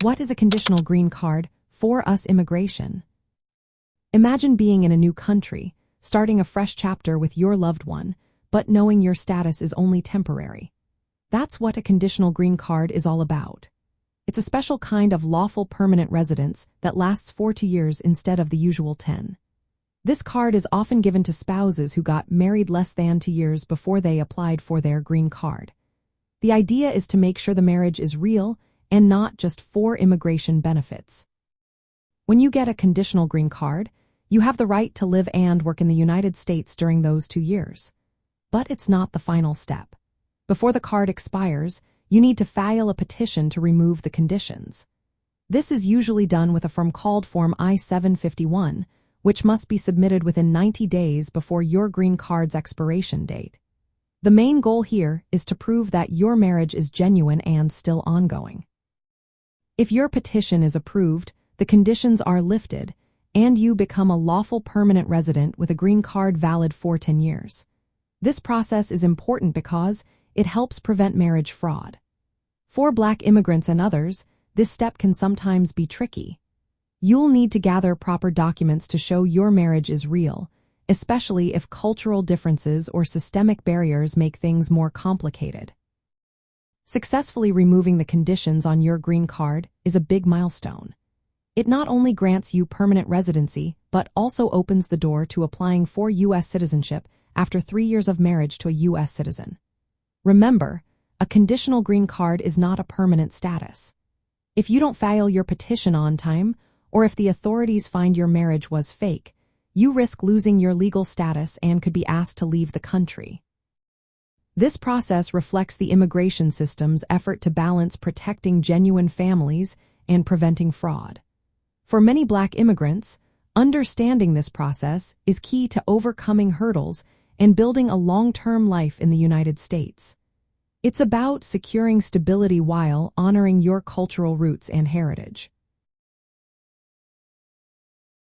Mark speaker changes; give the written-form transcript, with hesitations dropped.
Speaker 1: What is a conditional green card for us immigration? Imagine being in a new country, starting a fresh chapter with your loved one, but knowing your status is only temporary. That's what a conditional green card is all about. It's a special kind of lawful permanent residence that lasts 4 years instead of the usual 10. This card is often given to spouses who got married less than 2 years before they applied for their green card. The idea is to make sure the marriage is real and not just for immigration benefits. When you get a conditional green card, you have the right to live and work in the United States during those 2 years. But it's not the final step. Before the card expires, you need to file a petition to remove the conditions. This is usually done with a form called Form I-751, which must be submitted within 90 days before your green card's expiration date. The main goal here is to prove that your marriage is genuine and still ongoing. If your petition is approved, the conditions are lifted, and you become a lawful permanent resident with a green card valid for 10 years. This process is important because it helps prevent marriage fraud. For Black immigrants and others, this step can sometimes be tricky. You'll need to gather proper documents to show your marriage is real, especially if cultural differences or systemic barriers make things more complicated. Successfully removing the conditions on your green card is a big milestone. It not only grants you permanent residency, but also opens the door to applying for U.S. citizenship after 3 years of marriage to a U.S. citizen. Remember, a conditional green card is not a permanent status. If you don't file your petition on time, or if the authorities find your marriage was fake, you risk losing your legal status and could be asked to leave the country. This process reflects the immigration system's effort to balance protecting genuine families and preventing fraud. For many Black immigrants, understanding this process is key to overcoming hurdles and building a long-term life in the United States. It's about securing stability while honoring your cultural roots and heritage.